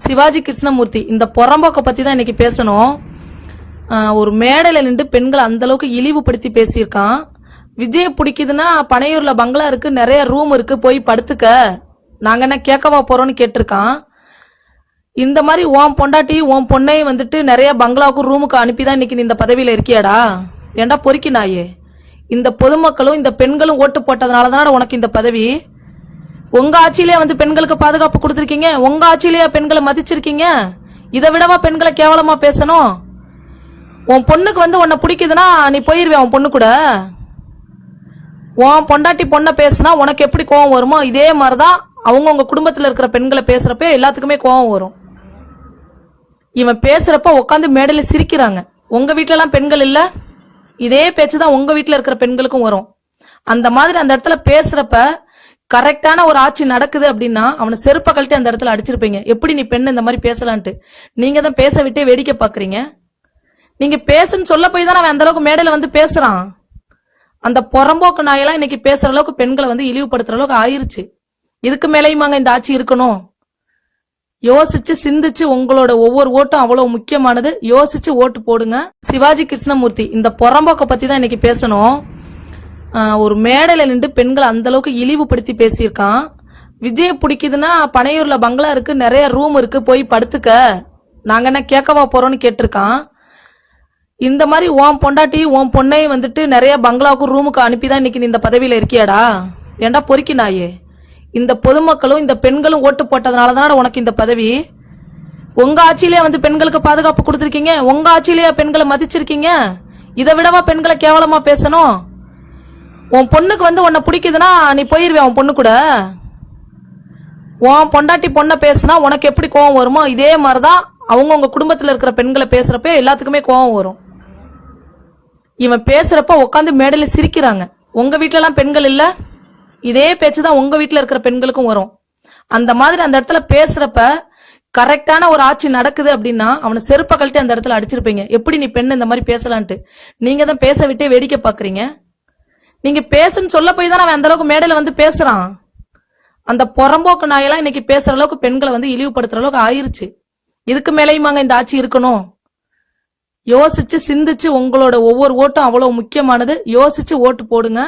சிவாஜி கிருஷ்ணமூர்த்தி இந்த புறம்போக்க பத்தி தான் இன்னைக்கு பேசணும். ஒரு மேடையில நின்று பெண்களை அந்த அளவுக்கு இழிவுபடுத்தி பேசியிருக்கான். விஜய் பிடிக்குதுன்னா பனையூர்ல பங்களா இருக்கு, நிறைய ரூம் இருக்கு, போய் படுத்துக்க, நாங்க என்ன கேட்கவா போறோம்னு கேட்டிருக்கான். இந்த மாதிரி உன் பொண்டாட்டி உன் பொண்ணை வந்துட்டு நிறைய பங்களாவுக்கு ரூமுக்கு அனுப்பிதான் இன்னைக்கு நீ இந்த பதவியில இருக்கியாடா? ஏண்டா பொறுக்கி நாயே, இந்த பொதுமக்களும் இந்த பெண்களும் ஓட்டு போட்டதுனாலதான உனக்கு இந்த பதவி. உங்க ஆட்சியிலேயே வந்து பெண்களுக்கு பாதுகாப்பு கொடுத்திருக்கீங்க, உங்க ஆட்சியிலேயே பெண்களை மதிச்சிருக்கீங்க. இதை விடவா பெண்களை கேவலமா பேசணும்? உன் பொண்ணுக்கு வந்து உன்னை பிடிக்குதுன்னா நீ போயிருவியா உன் பொண்ணு கூட? உன் பொண்டாட்டி பொண்ணை பேசுனா உனக்கு எப்படி கோவம் வருமோ இதே மாதிரிதான் அவங்கவுங்க குடும்பத்துல இருக்கிற பெண்களை பேசுறப்ப எல்லாத்துக்குமே கோவம் வரும். இவன் பேசுறப்ப உட்காந்து மேடையில சிரிக்கிறாங்க. உங்க வீட்டுல எல்லாம் பெண்கள் இல்ல, இதே பேச்சுதான் உங்க வீட்டுல இருக்கிற பெண்களுக்கும் வரும். அந்த மாதிரி அந்த இடத்துல பேசுறப்ப கரெக்டான ஒரு ஆட்சி நடக்குது அப்படின்னா அவனை செருப்ப கழட்டி அந்த இடத்துல அடிச்சிருப்பீங்க. எப்படி நீ பெண்ணு இந்த மாதிரி பேசலான்ட்டு நீங்க தான் பேச விட்டே வேடிக்கை பாக்குறீங்க. நீங்க பேசுன்னு சொல்ல போய் தான் அவன் அந்த அளவுக்கு மேடையில வந்து பேசுறான். அந்த புறம்போக்கு நாயெல்லாம் இன்னைக்கு பேசுற அளவுக்கு பெண்களை வந்து இழிவுபடுத்துற அளவுக்கு ஆயிருச்சு. இதுக்கு மேலேயுமாங்க இந்த ஆட்சி இருக்கணும்? யோசிச்சு சிந்திச்சு, உங்களோட ஒவ்வொரு ஓட்டும் அவ்வளவு முக்கியமானது, யோசிச்சு ஓட்டு போடுங்க. சிவாஜி கிருஷ்ணமூர்த்தி இந்த புறம்போக்க பத்தி தான் இன்னைக்கு பேசணும். ஒரு மேடையில நின்று பெண்களை அந்த அளவுக்கு இழிவுபடுத்தி பேசியிருக்கான். விஜய் பிடிக்குதுன்னா பனையூர்ல பங்களா இருக்கு, நிறைய ரூம் இருக்கு, போய் படுத்துக்க, நாங்க என்ன கேட்கவா போறோம்னு கேட்டிருக்கான். இந்த மாதிரி உன் பொண்டாட்டி உன் பொண்ணை வந்துட்டு நிறைய பங்களாவுக்கு ரூமுக்கு அனுப்பிதான் இன்னைக்கு நீ இந்த பதவியில இருக்கியாடா? ஏண்டா பொறுக்கி நாயே, இந்த பொதுமக்களும் இந்த பெண்களும் ஓட்டு போட்டதுனாலதான உனக்கு இந்த பதவி. உங்க ஆட்சியிலேயே வந்து பெண்களுக்கு பாதுகாப்பு கொடுத்திருக்கீங்க, உங்க ஆட்சியிலேயே பெண்களை மதிச்சிருக்கீங்க. இதை விடவா பெண்களை கேவலமா பேசணும்? உன் பொண்ணுக்கு வந்து உன்னை பிடிக்குதுன்னா நீ போயிருவியா உன் பொண்ணு கூட? உன் பொண்டாட்டி பொண்ணை பேசுனா உனக்கு எப்படி கோவம் வருமோ இதே மாதிரிதான் அவங்கவுங்க குடும்பத்துல இருக்கிற பெண்களை பேசுறப்ப எல்லாத்துக்குமே கோவம் வரும். இவன் பேசுறப்ப உட்காந்து மேடையில சிரிக்கிறாங்க. உங்க வீட்டுல எல்லாம் பெண்கள் இல்ல, இதே பேச்சுதான் உங்க வீட்டுல இருக்கிற பெண்களுக்கும் வரும். அந்த மாதிரி அந்த இடத்துல பேசுறப்ப கரெக்டான ஒரு ஆட்சி நடக்குது அப்படின்னா அவனை செருப்ப கழட்டி அந்த இடத்துல அடிச்சிருப்பீங்க. எப்படி நீ பெண்ணு இந்த மாதிரி பேசலான்ட்டு நீங்க தான் பேச விட்டே வேடிக்கை பாக்குறீங்க. நீங்க பேசுன்னு சொல்ல போய் தான் அவன் அந்த அளவுக்கு மேடையில வந்து பேசுறான். அந்த புறம்போக்கு நாயெல்லாம் இன்னைக்கு பேசுற அளவுக்கு பெண்களை வந்து இழிவுபடுத்துற அளவுக்கு ஆயிருச்சு. இதுக்கு மேலேயுமாங்க இந்த ஆட்சி இருக்கணும்? யோசிச்சு சிந்திச்சு, உங்களோட ஒவ்வொரு ஓட்டும் அவ்வளவு முக்கியமானது, யோசிச்சு ஓட்டு போடுங்க.